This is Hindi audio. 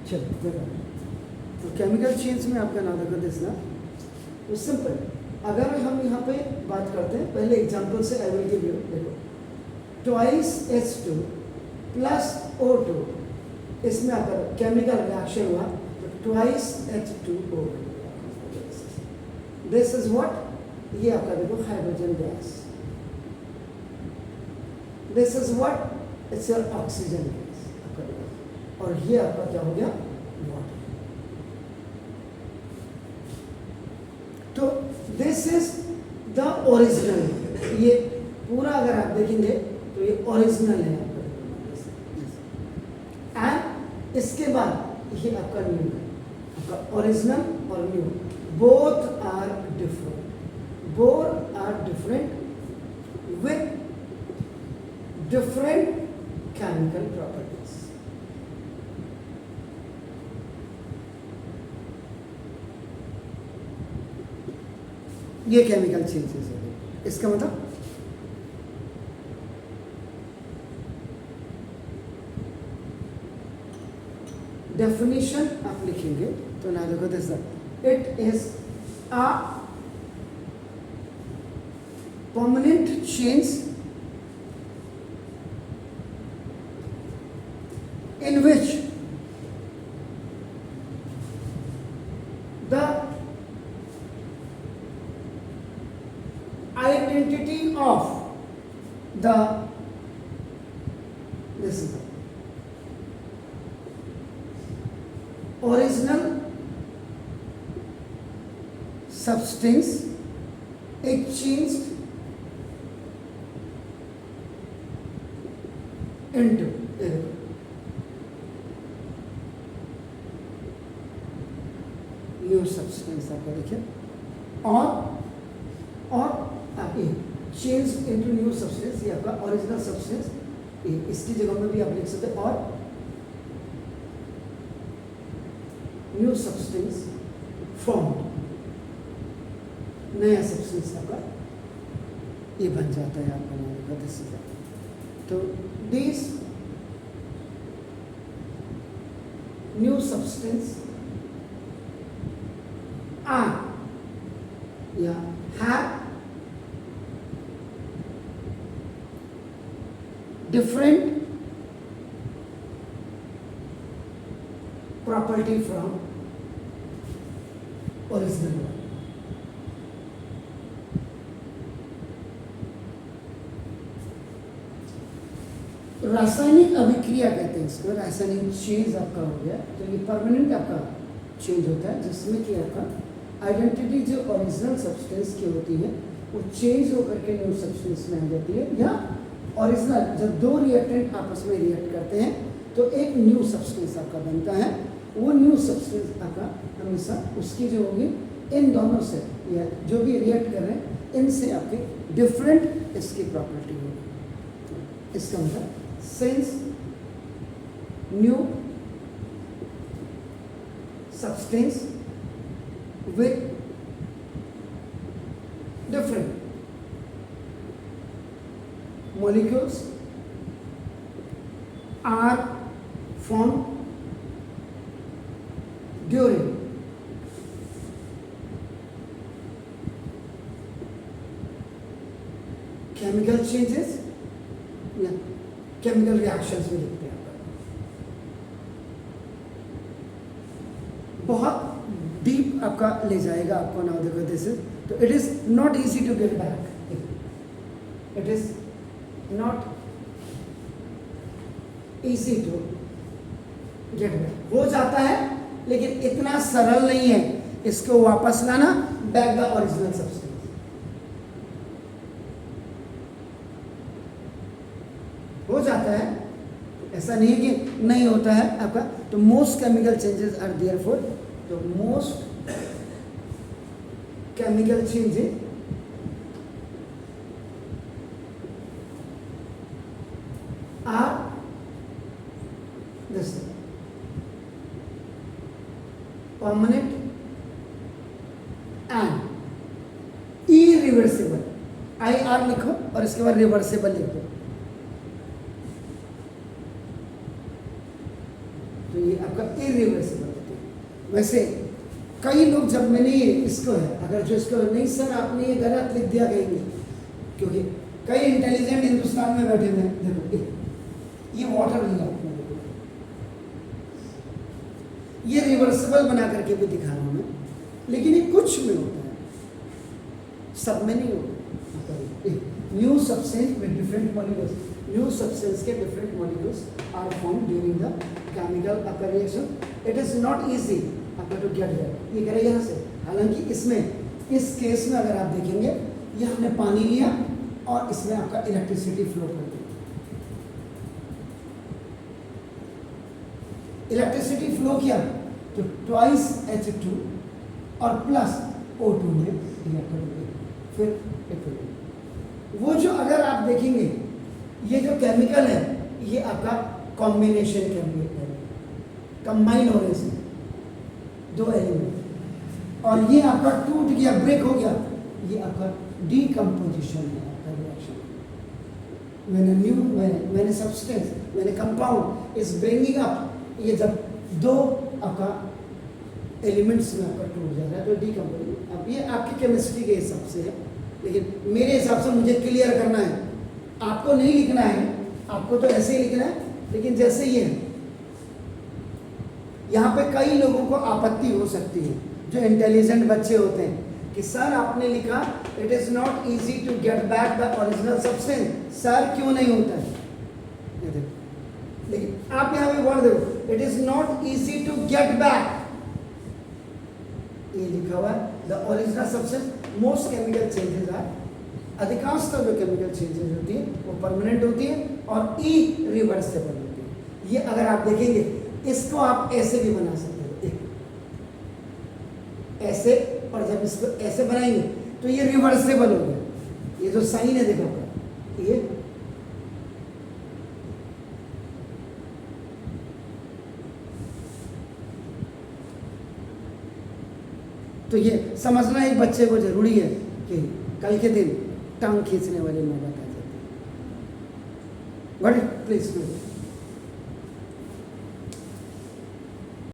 चलो देखो, तो केमिकल चेंज में आपका नाम रखा दिसना तो सिंपल। अगर हम यहाँ पे बात करते हैं, पहले एग्जांपल से आई विल गिव यू। देखो, ट्वाइस H2 प्लस O2, इसमें अगर केमिकल रिएक्शन हुआ तो twice H2O, this is what, ये आपका देखो hydrogen gas, this is what, it's your oxygen gas आपका, और ये आपका क्या हो गया, वाटर। तो दिस इज द ओरिजिनल, ये पूरा अगर आप देखेंगे तो ये ओरिजिनल है आपका, एंड इसके बाद ये आपका न्यू है, आपका ओरिजिनल और new both are different with different chemical properties. ये केमिकल चेंजेस है, इसका मतलब डेफिनेशन आप लिखेंगे तो ना देखो this, it is a permanent change in which the identity of the, this is the original substance is changed into new substance आपको देखिए, और आप ये चेंज इनटू न्यू सब्सटेंस, ये आपका ओरिजिनल सब्सटेंस, इसकी जगह में भी आप लिख सकते हैं, और न्यू सब्सटेंस फॉर्म, नया सब्सटेंस आपका ये बन जाता है आपका नाम का दिस। तो दिस न्यू सब्सटेंस are या have different property from original one. रासायनिक अभिक्रिया कहते हैं इसको, रासायनिक चेंज आपका हो गया, तो ये परमानेंट आपका चेंज होता है, जिसमें कि आपका आइडेंटिटी जो ओरिजिनल सब्सटेंस की होती है वो चेंज होकर के न्यू सब्सटेंस में आ जाती है, या ओरिजिनल जब दो रिएक्टेंट आपस में रिएक्ट करते हैं तो एक न्यू सब्सटेंस आपका बनता है, वो न्यू सब्सटेंस आपका हमेशा उसकी जो होगी इन दोनों से, या जो भी रिएक्ट कर रहे हैं इनसे आपके डिफरेंट इसकी प्रॉपर्टी होगी। इसका मतलब since new substance with different molecules are formed during chemical changes या केमिकल रिएक्शंस में लिखते हैं। बहुत डीप आपका ले जाएगा आपको नाउ देखो दिस इज, तो it is not easy to get back, it is not easy to get back, हो जाता है लेकिन इतना सरल नहीं है इसको वापस लाना बैक द ओरिजिनल सब्सटेंस। हो जाता है, ऐसा नहीं है कि नहीं होता है आपका, तो most chemical changes are therefore, तो most chemical changes are this permanent and irreversible, IR लिखो और इसके बाद रिवर्सिबल लिखो, तो ये आपका इरिवर्सिबल होता है। वैसे कई लोग जब मैंने ये इसको है, अगर जो इसको नहीं सर आपने ये गलत लिख दिया कहेंगे, क्योंकि कई इंटेलिजेंट हिंदुस्तान में बैठे हुए हैं। देखो ये वाटर लिया आपने, ये रिवर्सिबल बना करके भी दिखा रहा हूँ मैं, लेकिन ये कुछ में होता है, सब में नहीं होता। New substance with different molecules, new substance के different molecules are form during the chemical occur reaction. It is not easy आपका टू गेट दैट। ये करें यहाँ से, हालांकि इसमें इस केस में अगर आप देखेंगे ये हमने पानी लिया और इसमें आपका इलेक्ट्रिसिटी फ्लो कर दी, इलेक्ट्रिसिटी फ्लो किया तो ट्वाइस H2 और प्लस O2 में रिएक्ट करेंगे, फिर इक्विलिब्रियम। वो जो अगर आप देखेंगे ये जो केमिकल है ये आपका कॉम्बिनेशन केमिकल है, कंबाइन हो रहे हैं दो एलिमेंट, और ये आपका टूट गया, ब्रेक हो गया, ये आपका डीकम्पोजिशन है आपका रिएक्शन। मैंने सब्सटेंस, मैंने कंपाउंड इज ब्रिंगिंग अप, ये जब दो आपका एलिमेंट्स में आपका टूट जा रहा है तो डीकम्पोजिशन। अब ये आपकी केमिस्ट्री के हिसाब से है, लेकिन मेरे हिसाब से मुझे क्लियर करना है, आपको नहीं लिखना है, आपको तो ऐसे ही लिखना है। लेकिन जैसे ये है, यहाँ पे कई लोगों को आपत्ति हो सकती है जो इंटेलिजेंट बच्चे होते हैं कि सर आपने लिखा it is not easy to get back the original substance, sir क्यों नहीं होता है? लेकिन आप यहाँ पे वर्ड देखो, it is not easy to get back, ये लिखा हुआ है the original substance. Most chemical changes are, अधिकांशतः जो केमिकल चेंजेस होती है वो परमानेंट होती है और इरिवर्सिबल होती है। ये अगर आप देखेंगे इसको आप ऐसे भी बना सकते हो, ऐसे, और जब इसको ऐसे बनाएंगे तो ये रिवर्सिबल हो गया। ये जो साइन है देखो आपका, ये तो ये समझना एक बच्चे को जरूरी है कि कल के दिन टांग खींचने वाले माँ बाप आ जाते हैं। What please